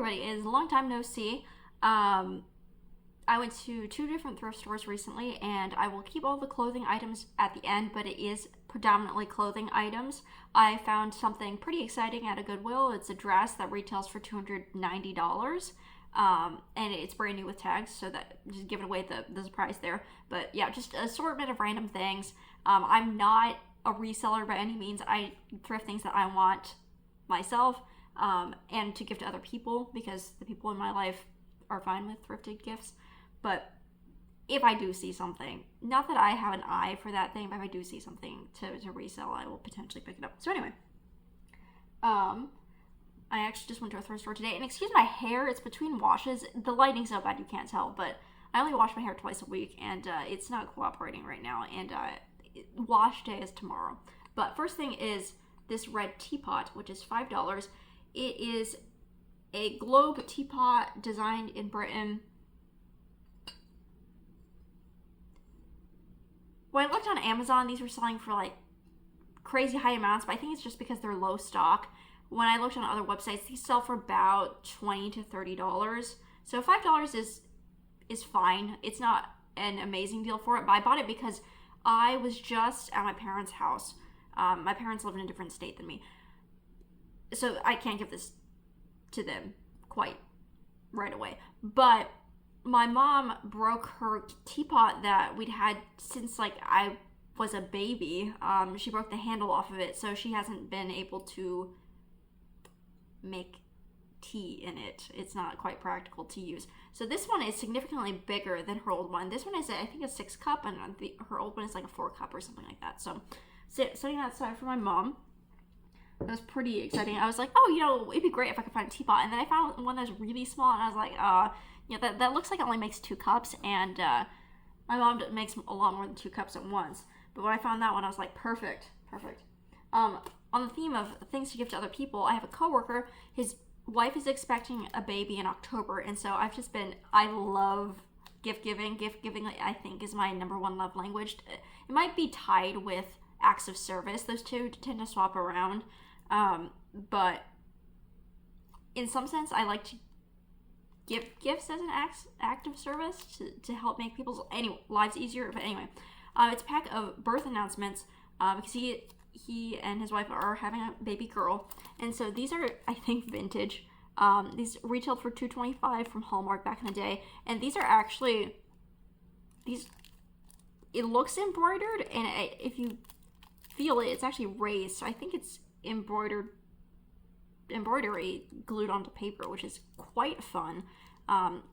everybody, it is a long time no see. I went to 2 different thrift stores recently, and I will keep all the clothing items at the end, but it is predominantly clothing items. I found something pretty exciting at a Goodwill. It's a dress that retails for $290. And it's brand new with tags, so that just giving away the surprise there. But yeah, just an assortment of random things. I'm not a reseller by any means. I thrift things that I want myself, and to give to other people, because the people in my life are fine with thrifted gifts. But if I do see something, not that I have an eye for that thing, but if I do see something to resell, I will potentially pick it up. So anyway, I actually just went to a thrift store today, and excuse my hair, it's between washes. The lighting's so bad you can't tell, but I only wash my hair twice a week, and it's not cooperating right now, and wash day is tomorrow. But first thing is this red teapot, which is $5. It is a globe teapot designed in Britain. When I looked on Amazon, these were selling for like crazy high amounts, but I think it's just because they're low stock. When I looked on other websites, these sell for about $20 to $30. So $5 is fine. It's not an amazing deal for it, but I bought it because I was just at my parents' house. My parents live in a different state than me, so I can't give this to them quite right away. But my mom broke her teapot that we'd had since like I was a baby. She broke the handle off of it, so she hasn't been able to make tea in it. It's not quite practical to use. So this one is significantly bigger than her old one. This one is, I think, a 6 cup, and her old one is like a 4 cup or something like that. So setting that aside for my mom, that was pretty exciting. I was like, oh, it'd be great if I could find a teapot. And then I found one that's really small, and I was like, that looks like it only makes 2 cups, and my mom makes a lot more than 2 cups at once. But when I found that one, I was like, perfect. On the theme of things to give to other people, I have a coworker. His wife is expecting a baby in October, and so I love gift giving. Gift giving, I think, is my number one love language. It might be tied with acts of service. Those two tend to swap around. But in some sense, I like to give gifts as an act of service to help make people's lives easier. But anyway, it's a pack of birth announcements, because he and his wife are having a baby girl, and so these are, I think, vintage. These retailed for $2.25 from Hallmark back in the day, and these are actually it looks embroidered, and if you feel it, it's actually raised, so I think it's embroidery glued onto paper, which is quite fun.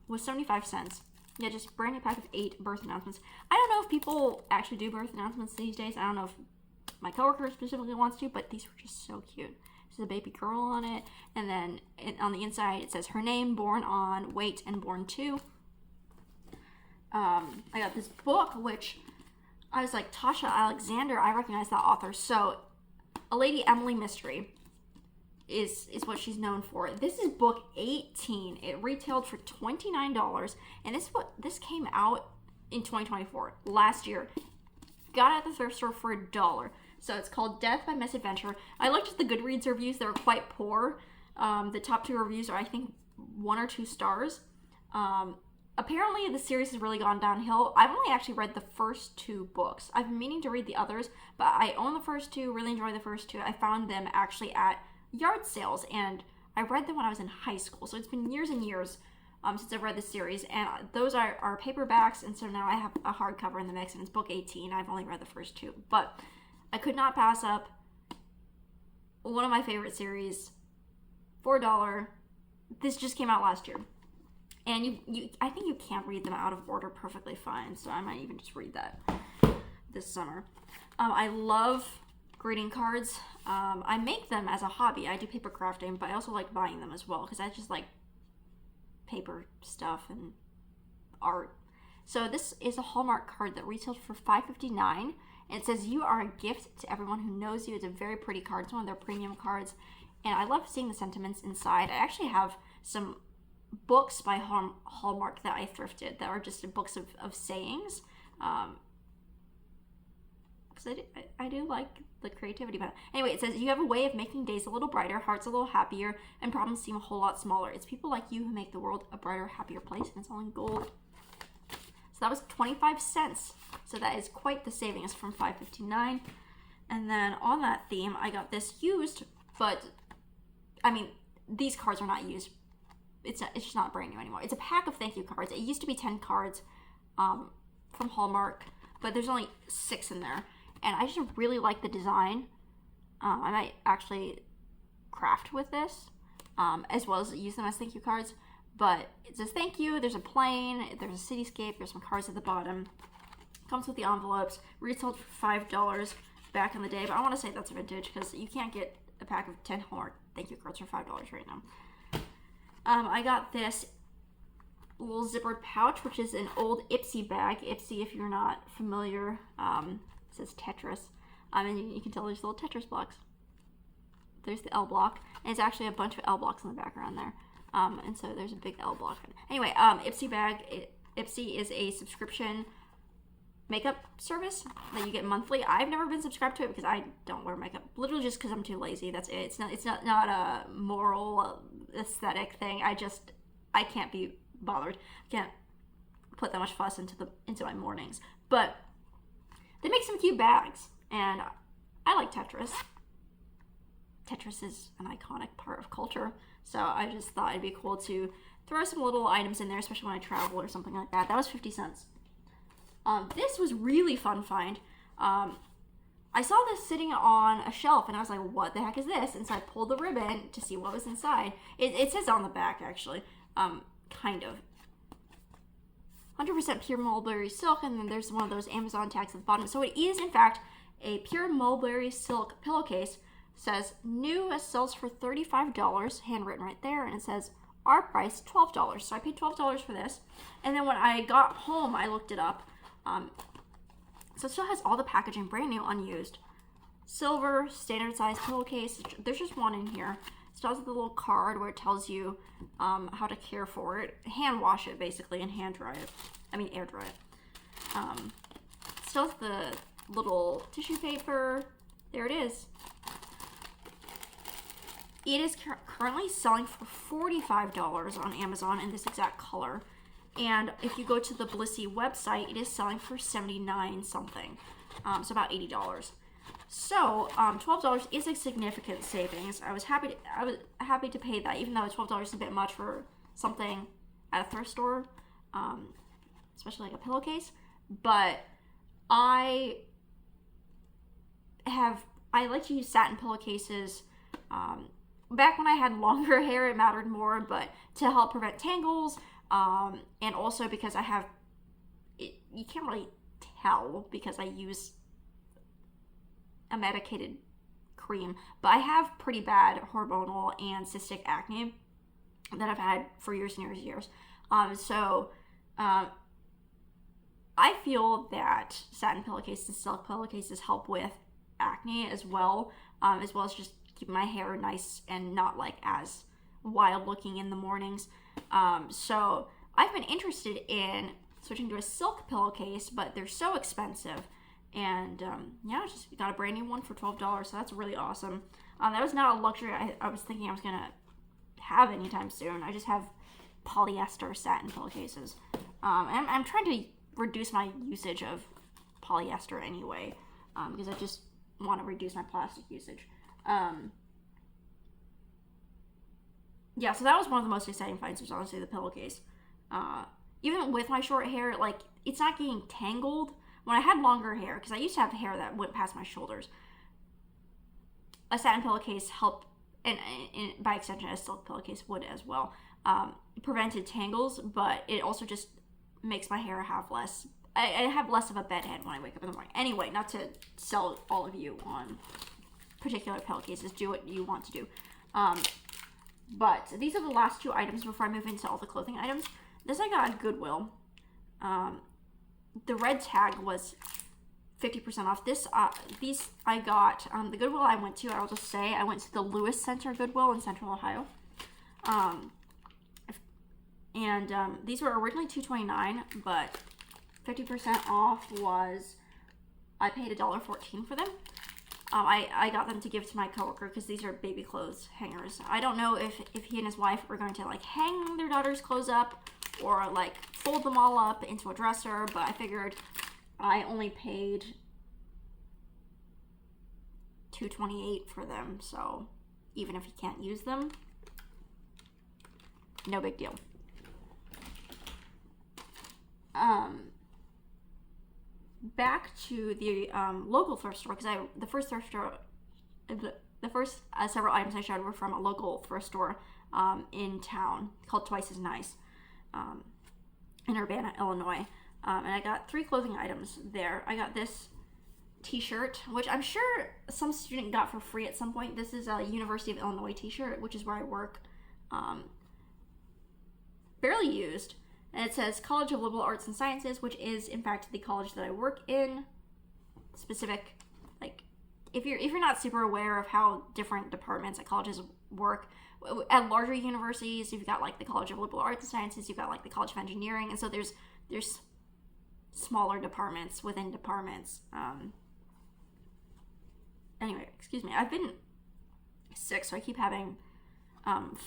Was 75 cents. Yeah, just brand new pack of 8 birth announcements. I don't know if people actually do birth announcements these days. I don't know if my coworker specifically wants to, but these were just so cute. There's a baby girl on it, and then on the inside it says her name, born on, weight, and born to. I got this book, which I was like, Tasha Alexander, I recognize that author. So, A Lady Emily Mystery is what she's known for. This is book 18. It retailed for $29, and this came out in 2024, last year. Got it at the thrift store for $1. So it's called Death by Misadventure. I looked at the Goodreads reviews. They were quite poor. The top 2 reviews are, I think, 1 or 2 stars. Apparently, the series has really gone downhill. I've only actually read the first 2 books. I've been meaning to read the others, but I own the first 2, really enjoy the first 2. I found them actually at yard sales, and I read them when I was in high school. So it's been years and years since I've read this series, and those are paperbacks, and so now I have a hardcover in the mix, and it's book 18. I've only read the first 2, but I could not pass up one of my favorite series for $1. This just came out last year, and I think you can read them out of order perfectly fine, so I might even just read that this summer. I love greeting cards. I make them as a hobby. I do paper crafting, but I also like buying them as well, because I just like paper stuff and art. So this is a Hallmark card that retailed for $5.59, and it says, "You are a gift to everyone who knows you." It's a very pretty card. It's one of their premium cards, and I love seeing the sentiments inside. I actually have some books by Hallmark that I thrifted that are just books of sayings, because I do like the creativity. But anyway, it says you have a way of making days a little brighter, hearts a little happier, and problems seem a whole lot smaller. It's people like you who make the world a brighter, happier place, and it's all in gold. So that was 25 cents. So that is quite the savings from $5.59. And then on that theme, I got this used, but I mean, these cards are not used. It's just not brand new anymore. It's a pack of thank you cards. It used to be 10 cards from Hallmark, but there's only 6 in there. And I just really like the design. I might actually craft with this, as well as use them as thank you cards. But it says thank you, there's a plane, there's a cityscape, there's some cards at the bottom. Comes with the envelopes, retailed for $5 back in the day, but I want to say that's vintage because you can't get a pack of 10 Hallmark thank you cards for $5 right now. I got this little zippered pouch, which is an old Ipsy bag. Ipsy, if you're not familiar, it says Tetris. And you can tell there's little Tetris blocks. There's the L block, and it's actually a bunch of L blocks in the background there. And so there's a big L block. Anyway, Ipsy bag. Ipsy is a subscription makeup service that you get monthly. I've never been subscribed to it because I don't wear makeup, literally just because I'm too lazy. That's it. It's not a moral aesthetic thing. I can't be bothered. I can't put that much fuss into my mornings. But they make some cute bags, and I like Tetris. Tetris is an iconic part of culture, so I just thought it'd be cool to throw some little items in there, especially when I travel or something like that. That was 50 cents. This was really fun find. I saw this sitting on a shelf, and I was like, what the heck is this? And so I pulled the ribbon to see what was inside. It says on the back, actually. Kind of. 100% pure mulberry silk, and then there's one of those Amazon tags at the bottom. So it is, in fact, a pure mulberry silk pillowcase. It says, new, sells for $35, handwritten right there, and it says, our price, $12. So I paid $12 for this. And then when I got home, I looked it up. So it still has all the packaging, brand new, unused. Silver, standard size pillowcase. There's just one in here. It still has the little card where it tells you how to care for it. Hand wash it, basically, and hand dry it. I mean, air dry it. Still has the little tissue paper. There it is. It is currently selling for $45 on Amazon in this exact color. And if you go to the Blissy website, it is selling for $79 something. So about $80. So $12 is a significant savings. I was happy to pay that, even though $12 is a bit much for something at a thrift store, especially like a pillowcase. But I like to use satin pillowcases. Back when I had longer hair, it mattered more, but to help prevent tangles, and also because I have, you can't really tell because I use a medicated cream, but I have pretty bad hormonal and cystic acne that I've had for years and years and years. So I feel that satin pillowcases, silk pillowcases help with acne as well as just keep my hair nice and not like as wild looking in the mornings. So I've been interested in switching to a silk pillowcase, but they're so expensive. And yeah, I just got a brand new one for $12, so that's really awesome. That was not a luxury I was thinking I was gonna have anytime soon. I just have polyester satin pillowcases. I'm trying to reduce my usage of polyester anyway, because I just want to reduce my plastic usage. Yeah, so that was one of the most exciting finds, was honestly the pillowcase. Even with my short hair, like, it's not getting tangled. When I had longer hair, because I used to have hair that went past my shoulders, a satin pillowcase helped, and by extension a silk pillowcase would as well, prevented tangles, but it also just makes my hair have less, I have less of a bedhead when I wake up in the morning. Anyway, not to sell all of you on particular pillowcases, do what you want to do. But these are the last two items before I move into all the clothing items. This I got at Goodwill. The red tag was 50% off. These I got the Goodwill I went to. I'll just say I went to the Lewis Center Goodwill in Central Ohio. These were originally $2.29, but 50% off was I paid $1.14 for them. I got them to give to my coworker because these are baby clothes hangers. I don't know if he and his wife are going to like hang their daughter's clothes up or like fold them all up into a dresser, but I figured I only paid $2.28 for them, so even if he can't use them, no big deal. Back to the local thrift store, because the first several items I showed were from a local thrift store in town called Twice as Nice in Urbana, Illinois. And I got 3 clothing items there. I got this t-shirt, which I'm sure some student got for free at some point. This is a University of Illinois t-shirt, which is where I work. Barely used. And it says College of Liberal Arts and Sciences, which is in fact the college that I work in. Specific, like, if you're not super aware of how different departments at colleges work, at larger universities, you've got like the College of Liberal Arts and Sciences, you've got like the College of Engineering, and so there's smaller departments within departments. Anyway, excuse me. I've been sick, so I keep having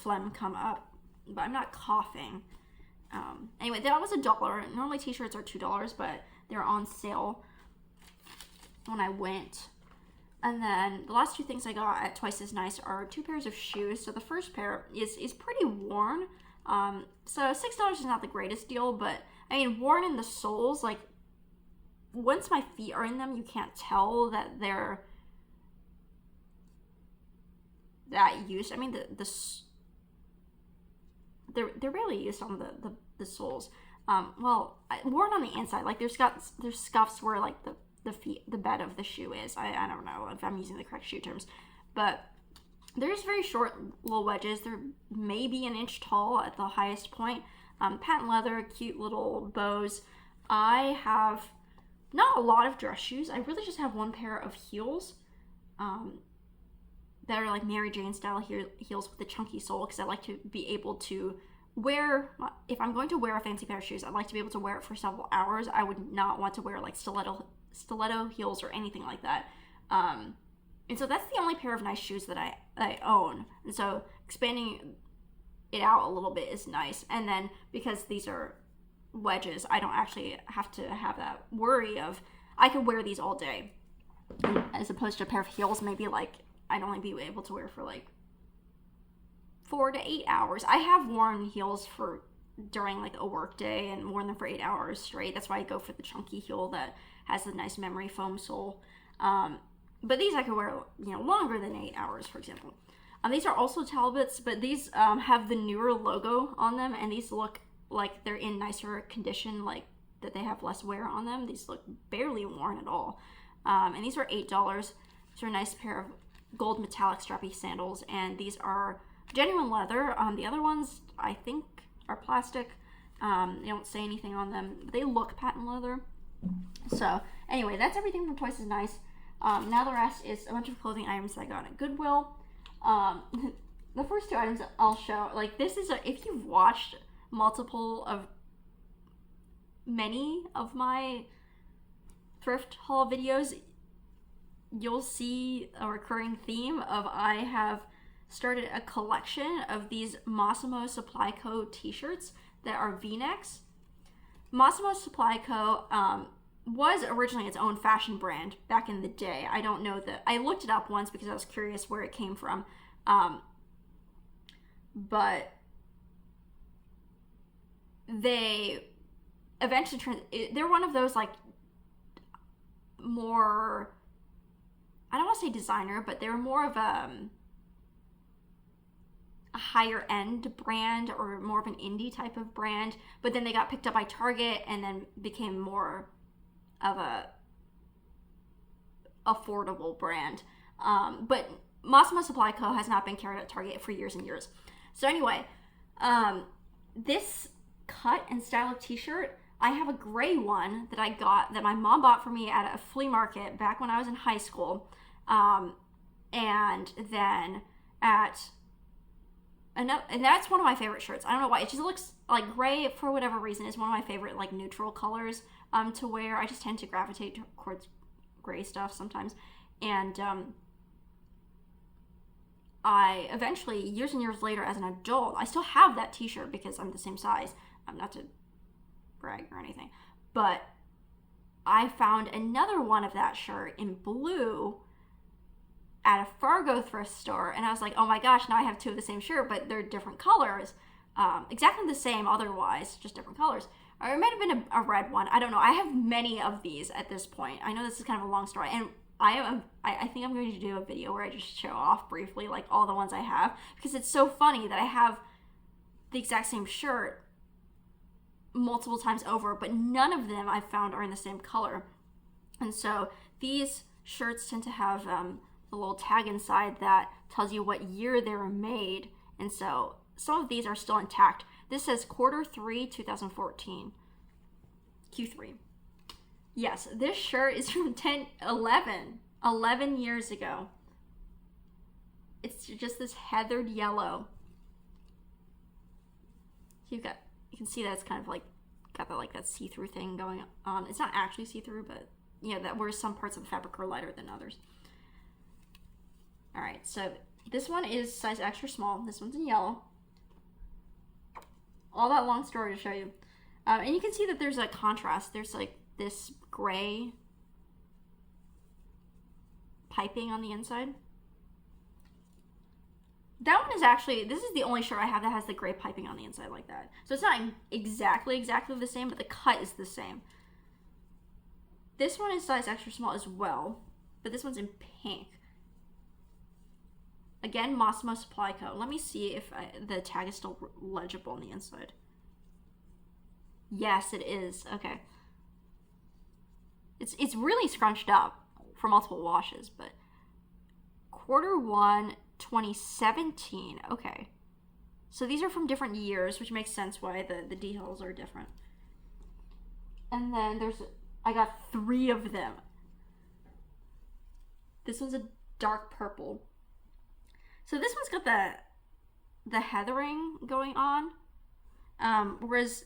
phlegm come up, but I'm not coughing. Anyway, that was $1. Normally t-shirts are $2, but they're on sale when I went. And then the last 2 things I got at Twice as Nice are 2 pairs of shoes. So the first pair is pretty worn. So $6 is not the greatest deal, but I mean, worn in the soles, like once my feet are in them, you can't tell that they're that used. I mean, they're barely used on the soles. Worn on the inside, like there's scuffs where like the bed of the shoe is. I don't know if I'm using the correct shoe terms, but they're just very short little wedges. They're maybe an inch tall at the highest point. Patent leather, cute little bows. I have not a lot of dress shoes. I really just have 1 pair of heels that are like Mary Jane style heels with a chunky sole, because I like to be able to wear, if I'm going to wear a fancy pair of shoes, I'd like to be able to wear it for several hours. I would not want to wear like stiletto heels or anything like that. And so that's the only pair of nice shoes that I own. And so expanding it out a little bit is nice. And then because these are wedges, I don't actually have to have that worry of, I could wear these all day, as opposed to a pair of heels maybe like I'd only be able to wear for like 4 to 8 hours. I have worn heels during like a work day and worn them for 8 hours straight. That's why I go for the chunky heel that has the nice memory foam sole. But these I could wear, longer than 8 hours, for example. These are also Talbots, but these have the newer logo on them, and these look like they're in nicer condition, like that they have less wear on them. These look barely worn at all. And these are $8. These are a nice pair of gold metallic strappy sandals, and these are genuine leather. The other ones I think are plastic. They don't say anything on them, but they look patent leather. So anyway, that's everything from Twice as Nice. Now the rest is a bunch of clothing items that I got at Goodwill. The first 2 items I'll show, like this is if you've watched many of my thrift haul videos, you'll see a recurring theme of I have started a collection of these Massimo Supply Co. t-shirts that are V-necks. Massimo Supply Co. Was originally its own fashion brand back in the day. I don't know that. I looked it up once because I was curious where it came from. But they eventually they're one of those like more, I don't want to say designer, but they're more of a higher end brand or more of an indie type of brand. But then they got picked up by Target and then became more of a affordable brand. But Massimo Supply Co. has not been carried at Target for years and years. So anyway, this cut and style of t-shirt, I have a gray one that I got, that my mom bought for me at a flea market back when I was in high school. And then and that's one of my favorite shirts. I don't know why. It just looks like gray, for whatever reason, is one of my favorite like neutral colors to wear. I just tend to gravitate towards gray stuff sometimes. And I eventually, years and years later as an adult, I still have that t-shirt because I'm the same size. Not to brag or anything, but I found another one of that shirt in blue at a Fargo thrift store, and I was like, oh my gosh, now I have two of the same shirt, but they're different colors. Exactly the same otherwise, just different colors. Or it might have been a red one. I don't know. I have many of these at this point. I know this is kind of a long story, and I think I'm going to do a video where I just show off briefly like all the ones I have, because it's so funny that I have the exact same shirt multiple times over, but none of them I've found are in the same color. And so these shirts tend to have a little tag inside that tells you what year they were made, and so some of these are still intact. This says Q3 2014. Q3. Yes, this shirt is from 11 years ago. It's just this heathered yellow. You can see that it's kind of like got that see-through thing going on. It's not actually see-through, but you know, that where some parts of the fabric are lighter than others. All right, so this one is size extra small. This one's in yellow. All that long story to show you. And you can see that there's a contrast. There's like this gray piping on the inside. That one is actually, this is the only shirt I have that has the gray piping on the inside like that. So it's not exactly the same, but the cut is the same. This one is size extra small as well, but this one's in pink. Again, Massimo Supply Co. Let me see if the tag is still legible on the inside. Yes, it is. Okay. It's really scrunched up for multiple washes, but Q1 2017. Okay. So these are from different years, which makes sense why the details are different. And then I got 3 of them. This one's a dark purple. So this one's got the heathering going on, whereas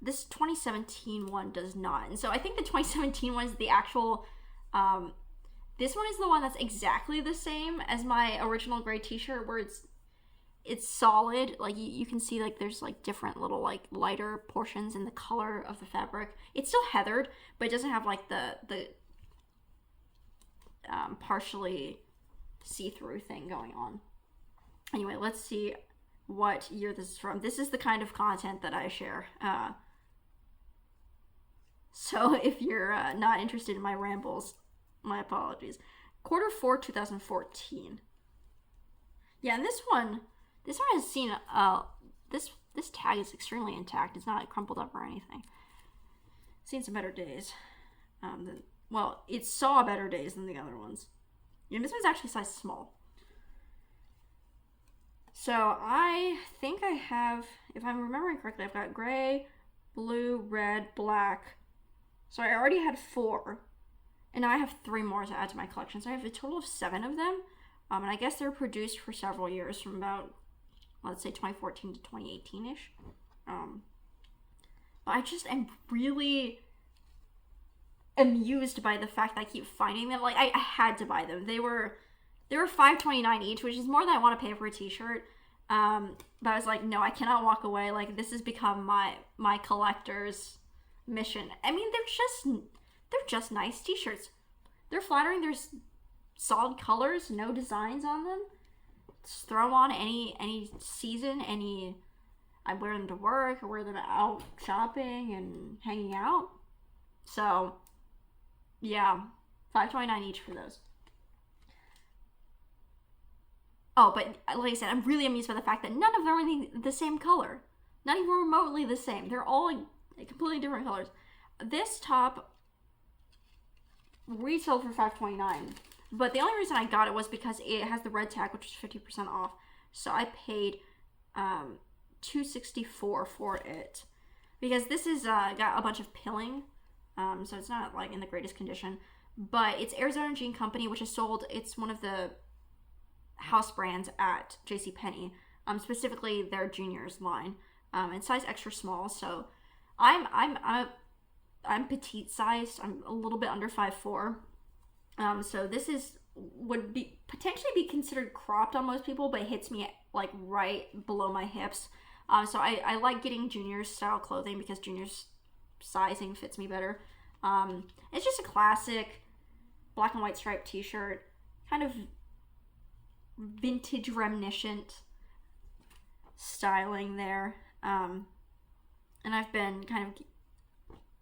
this 2017 one does not. And so I think the 2017 one is the actual, this one is the one that's exactly the same as my original gray t-shirt, where it's solid. Like you can see like there's like different little like lighter portions in the color of the fabric. It's still heathered, but it doesn't have like the partially see-through thing going on. Anyway, let's see what year this is from. This is the kind of content that I share. So if you're not interested in my rambles, my apologies. Q4 2014. Yeah, and this one has seen this tag is extremely intact. It's not crumpled up or anything. Seen some better days. Well, it saw better days than the other ones. Yeah, this one's actually size small. So I think I have, if I'm remembering correctly, I've got gray, blue, red, black. So I already had 4. And now I have 3 more to add to my collection. So I have a total of 7 of them. And I guess they're produced for several years, from about, let's say 2014 to 2018-ish. But I just am really amused by the fact that I keep finding them. Like I had to buy them. They were $5.29 each, which is more than I want to pay for a t-shirt. But I was like, no, I cannot walk away. Like this has become my collector's mission. I mean, they're just nice t-shirts. They're flattering. There's solid colors, no designs on them. Just throw them on any season, I wear them to work, I wear them out shopping and hanging out. So yeah, $5.29 each for those. Oh, but like I said, I'm really amused by the fact that none of them are really the same color. Not even remotely the same. They're all like completely different colors. This top retailed for $5.29, but the only reason I got it was because it has the red tag, which is 50% off. So I paid $2.64 for it, because this is got a bunch of pilling. So it's not like in the greatest condition, but it's Arizona Jean Company, which is sold. It's one of the house brands at JCPenney, specifically their juniors line, and size extra small. So I'm I'm petite sized. I'm a little bit under 5'4". So this would be potentially be considered cropped on most people, but it hits me like right below my hips. So I like getting juniors style clothing because juniors sizing fits me better. It's just a classic black and white striped t-shirt, kind of vintage reminiscent styling there. And I've been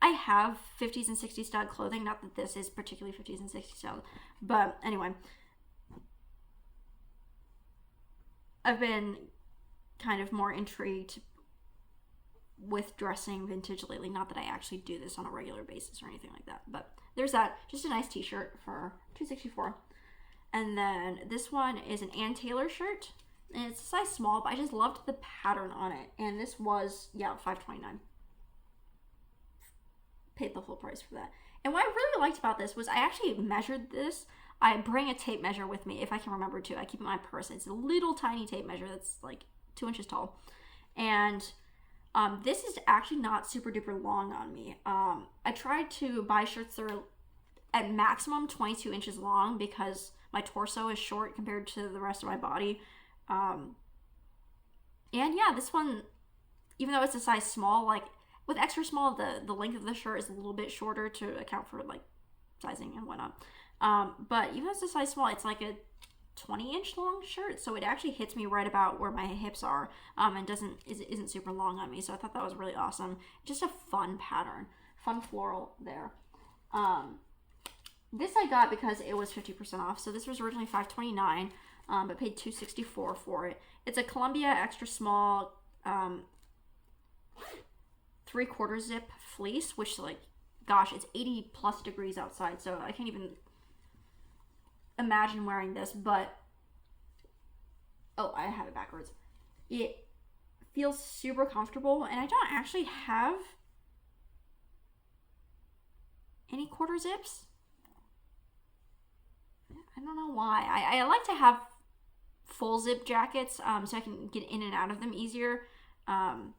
I have 50s and 60s style clothing, not that this is particularly 50s and 60s style, but anyway, I've been kind of more intrigued with dressing vintage lately. Not that I actually do this on a regular basis or anything like that, but there's that. Just a nice t-shirt for $2.64. And then this one is an Ann Taylor shirt, and it's a size small, but I just loved the pattern on it. And this was, $5.29. Paid the full price for that. And what I really liked about this was I actually measured this. I bring a tape measure with me if I can remember to. I keep it in my purse. It's a little tiny tape measure that's like 2 inches tall. And this is actually not super duper long on me. I tried to buy shirts that are at maximum 22 inches long because my torso is short compared to the rest of my body. And yeah, this one, even though it's a size small, like with extra small, the length of the shirt is a little bit shorter to account for like sizing and whatnot. But even though it's a size small, it's like a 20-inch long shirt, so it actually hits me right about where my hips are, and isn't super long on me. So I thought that was really awesome. Just a fun pattern, fun floral there. This I got because it was 50% off. So this was originally $5.29, but paid $2.64 for it. It's a Columbia extra small 3/4 zip fleece, which like, gosh, it's 80 plus degrees outside, so I can't even imagine wearing this, but I have it backwards. It feels super comfortable, and I don't actually have any quarter zips. I don't know why. I like to have full zip jackets, so I can get in and out of them easier, and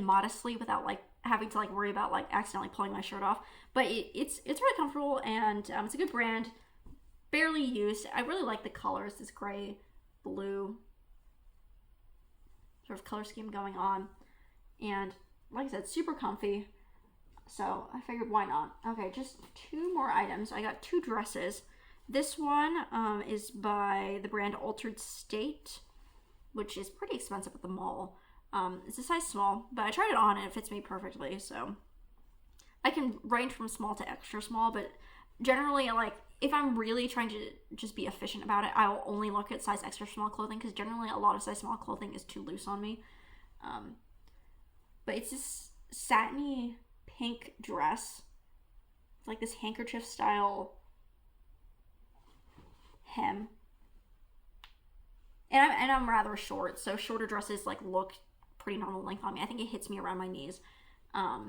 modestly without like having to like worry about like accidentally pulling my shirt off. But it's really comfortable, and it's a good brand. Barely used. I really like the colors, this gray, blue sort of color scheme going on, and like I said, super comfy. So I figured, why not? Okay, just 2 more items. I got 2 dresses. This one is by the brand Altered State, which is pretty expensive at the mall. It's a size small, but I tried it on and it fits me perfectly. So I can range from small to extra small, but generally, like, if I'm really trying to just be efficient about it, I'll only look at size extra small clothing, because generally a lot of size small clothing is too loose on me. But it's this satiny pink dress, like this handkerchief style hem, and I'm rather short, so shorter dresses like look pretty normal length on me. I think it hits me around my knees. I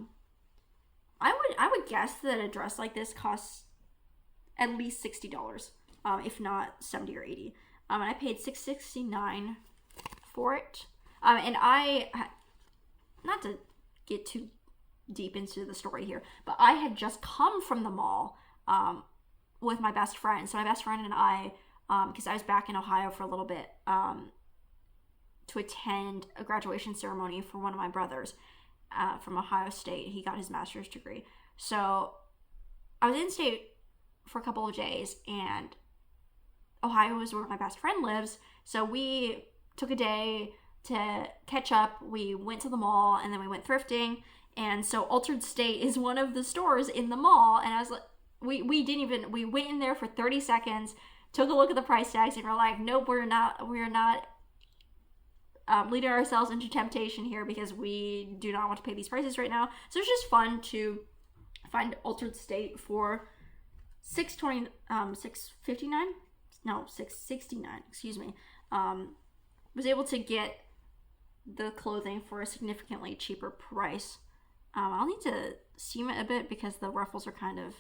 would guess that a dress like this costs at least $60, if not $70 or $80. And I paid $6.69 for it. And not to get too deep into the story here, but I had just come from the mall with my best friend. So my best friend and I, because I was back in Ohio for a little bit, to attend a graduation ceremony for one of my brothers from Ohio State. He got his master's degree. So I was in state for a couple of days, and Ohio is where my best friend lives. So we took a day to catch up. We went to the mall, and then we went thrifting. And so Altered State is one of the stores in the mall. And I was like, we went in there for 30 seconds, took a look at the price tags, and we're like, nope, we're not leading ourselves into temptation here, because we do not want to pay these prices right now. So it's just fun to find Altered State for $6.69, excuse me. Was able to get the clothing for a significantly cheaper price. I'll need to seam it a bit because the ruffles are kind of,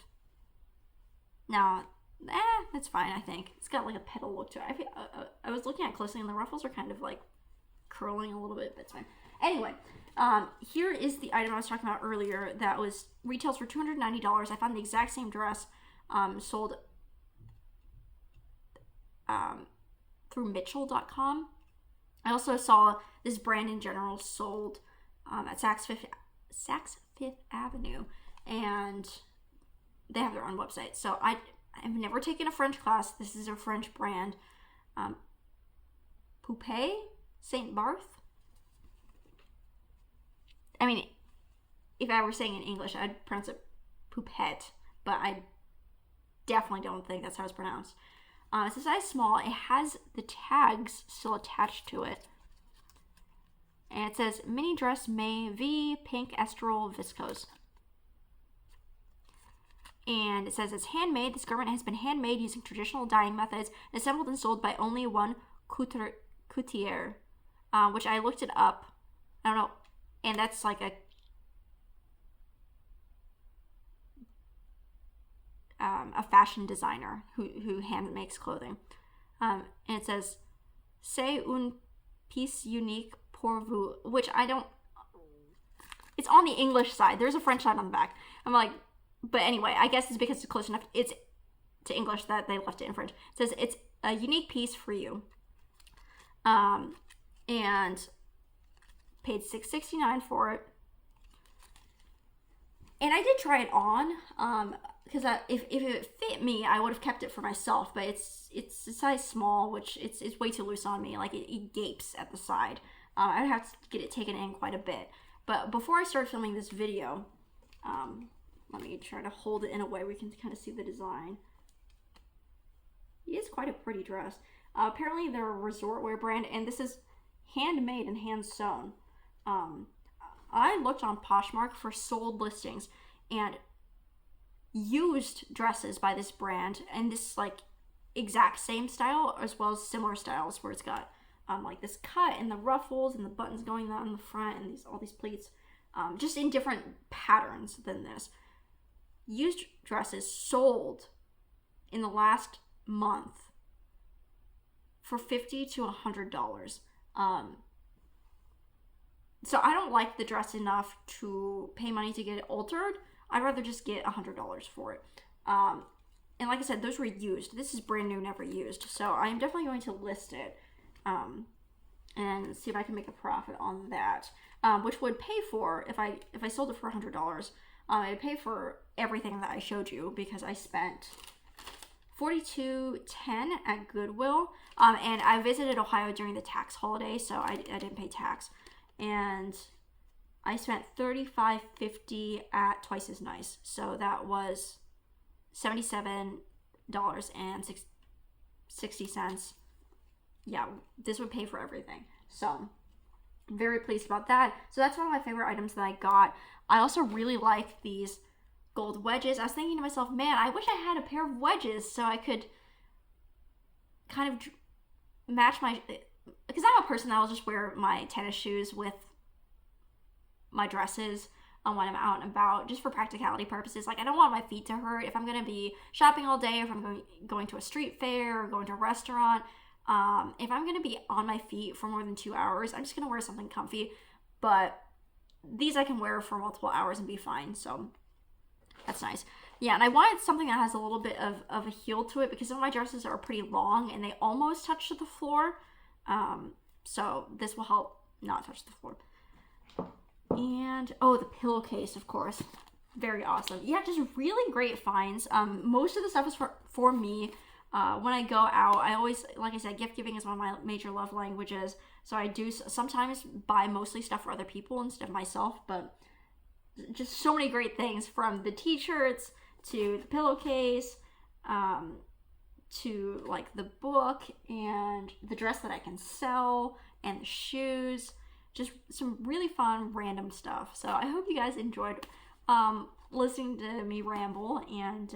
that's fine. I think it's got like a petal look to it. I was looking at it closely, and the ruffles are kind of like curling a little bit, but it's fine. Anyway, here is the item I was talking about earlier that was retails for $290. I found the exact same dress sold through Mitchell.com. I also saw this brand in general sold at Saks Fifth Avenue, and they have their own website. So I've never taken a French class. This is a French brand. Poupée Saint Barth. I mean, if I were saying in English, I'd pronounce it Poupette, but I definitely don't think that's how it's pronounced. It's a size small. It has the tags still attached to it. And it says, mini dress May V, pink estrol viscose. And it says it's handmade. This garment has been handmade using traditional dyeing methods and assembled and sold by only one couturier, which I looked it up. I don't know. And that's like a fashion designer who hand makes clothing. And it says, c'est une pièce unique pour vous, which I don't, it's on the English side. There's a French side on the back. I'm like, but anyway, I guess it's because it's close enough. It's to English that they left it in French. It says it's a unique piece for you. And paid $6.69 for it. And I did try it on, because if it fit me, I would have kept it for myself. But it's a size small, which it's way too loose on me. Like it gapes at the side. I'd have to get it taken in quite a bit. But before I start filming this video, let me try to hold it in a way we can kind of see the design. It is quite a pretty dress. Apparently they're a resort wear brand, and this is handmade and hand sewn. I looked on Poshmark for sold listings and used dresses by this brand, and this like exact same style as well as similar styles where it's got like this cut and the ruffles and the buttons going down the front and all these pleats, just in different patterns than this. Used dresses sold in the last month for $50 to $100. So I don't like the dress enough to pay money to get it altered. I'd rather just get $100 for it. And like I said, those were used. This is brand new, never used. So I'm definitely going to list it and see if I can make a profit on that, which would pay for, if I sold it for $100, it would pay for everything that I showed you, because I spent $42.10 at Goodwill, and I visited Ohio during the tax holiday, so I didn't pay tax. And I spent $35.50 at Twice as Nice. So that was $77.60. Yeah, this would pay for everything. So I'm very pleased about that. So that's one of my favorite items that I got. I also really like these gold wedges. I was thinking to myself, man, I wish I had a pair of wedges so I could kind of match my, because I'm a person that will just wear my tennis shoes with my dresses when I'm out and about, just for practicality purposes. Like, I don't want my feet to hurt if I'm going to be shopping all day, if I'm going to a street fair or going to a restaurant. If I'm going to be on my feet for more than 2 hours, I'm just going to wear something comfy. But these I can wear for multiple hours and be fine, so that's nice. Yeah, and I wanted something that has a little bit of a heel to it, because some of my dresses are pretty long and they almost touch to the floor. So this will help not touch the floor. And, oh, the pillowcase, of course. Very awesome. Yeah, just really great finds. Most of the stuff is for me. When I go out, I always, like I said, gift giving is one of my major love languages. So I do sometimes buy mostly stuff for other people instead of myself. But just so many great things, from the t-shirts to the pillowcase, to like the book and the dress that I can sell and the shoes. Just some really fun random stuff. So I hope you guys enjoyed listening to me ramble and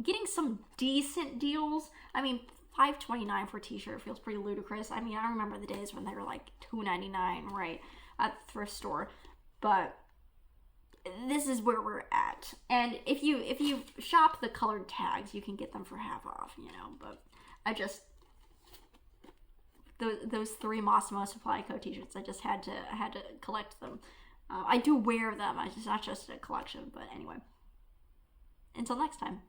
getting some decent deals. I mean, $5.29 for a t-shirt feels pretty ludicrous. I mean, I remember the days when they were like $2.99, right, at the thrift store. But this is where we're at. And if you shop the colored tags, you can get them for half off, you know. But I just those 3 Massimo Supply Co t-shirts. I just had to collect them. I do wear them. It's not just a collection, but anyway. Until next time.